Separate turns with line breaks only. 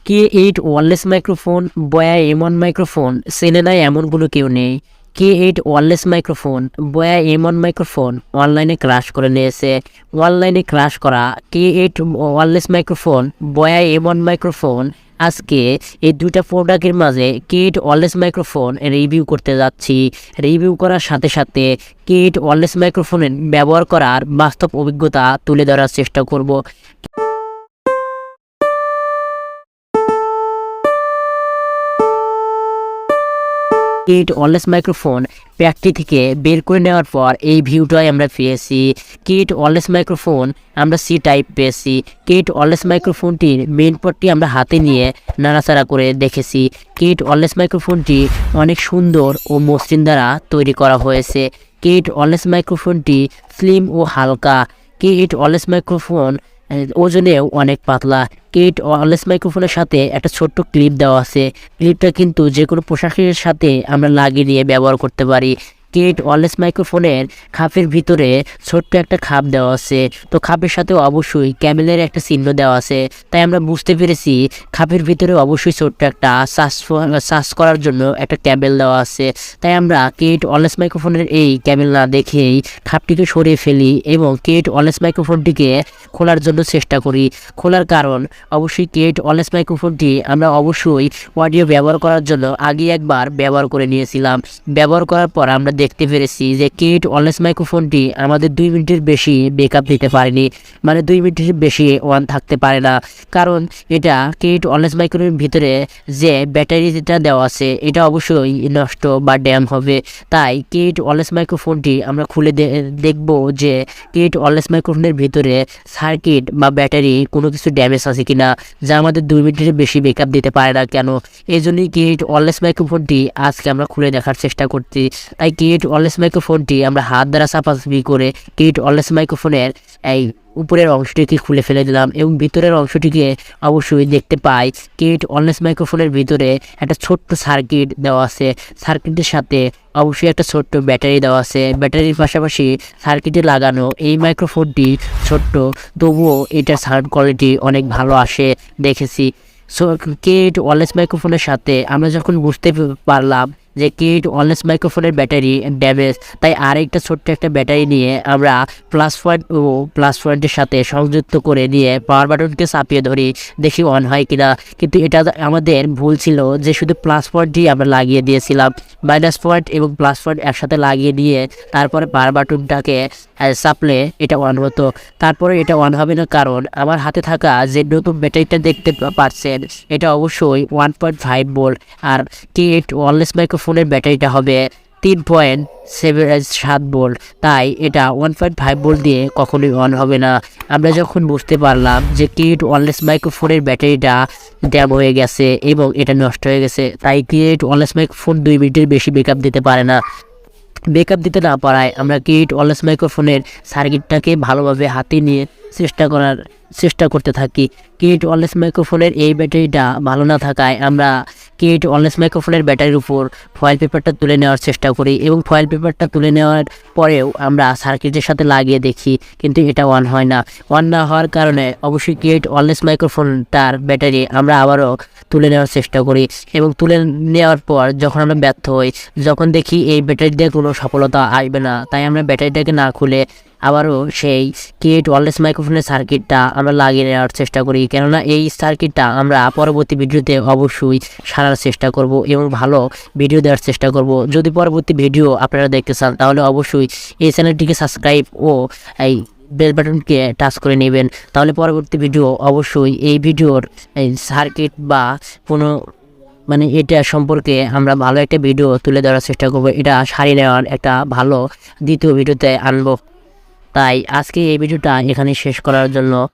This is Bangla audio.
K8 ওয়্যারলেস মাইক্রোফোন বয়া M1 মাইক্রোফোন চেনে নাই এমন কোনো কেউ নেই। K8 ওয়্যারলেস মাইক্রোফোন বয়া M1 মাইক্রোফোন অনলাইনে ক্রাশ করে নিয়েছে। অনলাইনে ক্রাশ করা K8 ওয়্যারলেস মাইক্রোফোন বয়া M1 মাইক্রোফোন আজকে এই দুইটা প্রোডাক্টের মাঝে K8 ওয়্যারলেস মাইক্রোফোন রিভিউ করতে যাচ্ছি। রিভিউ করার সাথে সাথে K8 ওয়্যারলেস মাইক্রোফোনের ব্যবহার করার বাস্তব অভিজ্ঞতা তুলে ধরার চেষ্টা করব। K8 ওয়্যারলেস মাইক্রোফোন ফ্যাক্টরি থেকে বের করে নেওয়ার পর এই ভিউটাই আমরা পেয়েছি। K8 ওয়্যারলেস মাইক্রোফোন আমরা সি টাইপ পেয়েছি। K8 ওয়্যারলেস মাইক্রোফোনটির মেইন পটটি আমরা হাতে নিয়ে নাড়াচাড়া করে দেখেছি। K8 ওয়্যারলেস মাইক্রোফোনটি অনেক সুন্দর ও মসৃণ দ্বারা তৈরি করা হয়েছে। K8 ওয়্যারলেস মাইক্রোফোনটি স্লিম ও হালকা। K8 ওয়্যারলেস মাইক্রোফোন ওজনেও অনেক পাতলা। K8 ওয়্যারলেস মাইক্রোফোনের সাথে একটা ছোট্ট ক্লিপ দেওয়া আছে। ক্লিপটা কিন্তু যে কোনো পোশাকের সাথে আমরা লাগিয়ে নিয়ে ব্যবহার করতে পারি। K8 ওয়্যারলেস মাইক্রোফোনের খাপের ভিতরে ছোট্ট একটা খাপ দেওয়া আছে। তো খাপের সাথে অবশ্যই ক্যামেলের একটা চিহ্ন দেওয়া আছে। তাই আমরা বুঝতে পেরেছি খাপের ভিতরে অবশ্যই ছোট্ট একটা চার্জ করার জন্য একটা ক্যাবেল দেওয়া আছে। তাই আমরা K8 ওয়্যারলেস মাইক্রোফোনের এই ক্যাবেল না দেখেই খাপটিকে সরিয়ে ফেলি এবং K8 ওয়্যারলেস মাইক্রোফোনটিকে খোলার জন্য চেষ্টা করি। খোলার কারণ অবশ্যই K8 ওয়্যারলেস মাইক্রোফোনটি আমরা অবশ্যই অডিও ব্যবহার করার জন্য আগে একবার ব্যবহার করে নিয়েছিলাম। ব্যবহার করার পর আমরা দেখতে পেরেছি যে K8 ওয়্যারলেস মাইক্রোফোনটি আমাদের 2 মিনিটের বেশি ব্যাকআপ দিতে পারেনি, মানে 2 মিনিটের বেশি অন থাকতে পারে না। কারণ এটা K8 ওয়্যারলেস মাইক্রোফোনের ভিতরে যে ব্যাটারিটা দেওয়া আছে এটা অবশ্যই নষ্ট বা ড্যাম হবে। তাই K8 ওয়্যারলেস মাইক্রোফোনটি আমরা খুলে দেখব যে K8 ওয়্যারলেস মাইক্রোফোনের ভিতরে সার্কিট বা ব্যাটারি কোনো কিছু ড্যামেজ আছে কিনা, যা আমাদের 2 মিনিটের বেশি ব্যাকআপ দিতে পারে না কেন। এই জন্যই K8 ওয়্যারলেস মাইক্রোফোনটি আজকে আমরা খুলে দেখার চেষ্টা করছি। তাই K8 ওয়্যারলেস মাইক্রোফোনটি আমরা হাত দ্বারা চাপাচাপি করে K8 ওয়্যারলেস মাইক্রোফোনের এই উপরের অংশটিকে খুলে ফেলে দিলাম এবং ভিতরের অংশটিকে অবশ্যই দেখতে পাই K8 ওয়্যারলেস মাইক্রোফোনের ভিতরে একটা ছোট্ট সার্কিট দেওয়া আছে। সার্কিটের সাথে অবশ্যই একটা ছোট্ট ব্যাটারি দেওয়া আছে। ব্যাটারির পাশাপাশি সার্কিটে লাগানো এই মাইক্রোফোনটি ছোট্ট, তবুও এটার সাউন্ড কোয়ালিটি অনেক ভালো আসে দেখেছি। সো K8 ওয়্যারলেস মাইক্রোফোনের সাথে আমরা যখন বুঝতে পারলাম যে K8 ওয়্যারলেস মাইক্রোফোনের ব্যাটারি ড্যামেজ, তাই আরেকটা ছোট্ট একটা ব্যাটারি নিয়ে আমরা প্লাস পয়েন্টের সাথে সংযুক্ত করে নিয়ে পাওয়ার বাটনকে চাপিয়ে ধরি, দেখি অন হয় কিনা। কিন্তু এটা আমাদের ভুল ছিল যে শুধু প্লাস পয়েন্টই আমরা লাগিয়ে দিয়েছিলাম। মাইনাস পয়েন্ট এবং প্লাস পয়েন্ট একসাথে লাগিয়ে দিয়ে তারপরে পাওয়ার বাটনটাকে চাপলে এটা অন হতো। তারপরে এটা অন হবে না, কারণ আমার হাতে থাকা যে নতুন ব্যাটারিটা দেখতে পাচ্ছেন এটা অবশ্যই 1.5 ভোল্ট, আর K8 ওয়্যারলেস মাইক্রোফোনের ব্যাটারিটা হবে 3.7 ভোল্ট। তাই এটা 1.5 ভোল্ট দিয়ে কখনোই অন হবে না। আমরা যখন বুঝতে পারলাম যে K8 ওয়্যারলেস মাইক্রোফোনের ব্যাটারিটা ড্যাম হয়ে গেছে এবং এটা নষ্ট হয়ে গেছে, তাই K8 ওয়্যারলেস মাইক্রোফোন 2 মিনিটের বেশি ব্যাকআপ দিতে পারে না। ব্যাকআপ দিতে না পারায় আমরা K8 ওয়্যারলেস মাইক্রোফোনের সার্কিটটাকে ভালোভাবে হাতে নিয়ে চেষ্টা করতে থাকি। K8 ওয়্যারলেস মাইক্রোফোনের এই ব্যাটারিটা ভালো না থাকায় আমরা K8 ওয়্যারলেস মাইক্রোফোনের ব্যাটারির উপর ফয়েল পেপারটা তুলে নেওয়ার চেষ্টা করি এবং ফয়েল পেপারটা তুলে নেওয়ার পরেও আমরা সার্কিটের সাথে লাগিয়ে দেখি, কিন্তু এটা অন হয় না। অন না হওয়ার কারণে অবশ্যই K8 ওয়্যারলেস মাইক্রোফোনটার ব্যাটারি আমরা আবারও তুলে নেওয়ার চেষ্টা করি এবং তুলে নেওয়ার পর যখন আমরা ব্যর্থ হই, যখন দেখি এই ব্যাটারি দিয়ে কোনো সফলতা আসবে না, তাই আমরা ব্যাটারিটাকে না খুলে আবারও সেই K8 ওয়্যারলেস মাইক্রোফোনের সার্কিটটা আমরা লাগিয়ে নেওয়ার চেষ্টা করি। কেননা এই সার্কিটটা আমরা পরবর্তী ভিডিওতে অবশ্যই সারার চেষ্টা করব এবং ভালো ভিডিও দেওয়ার চেষ্টা করব। যদি পরবর্তী ভিডিও আপনারা দেখতে চান তাহলে অবশ্যই এই চ্যানেলটিকে সাবস্ক্রাইব ও এই বেল বাটনকে টাচ করে নেবেন। তাহলে পরবর্তী ভিডিও অবশ্যই এই ভিডিওর এই সার্কিট বা কোনো এটা সম্পর্কে আমরা ভালো একটা ভিডিও তুলে ধরার চেষ্টা করব। এটা সারিয়ে নেওয়ার একটা ভালো দ্বিতীয় ভিডিওতে আনবো। তাই আজকে এই ভিডিওটা এখানে শেষ করার জন্য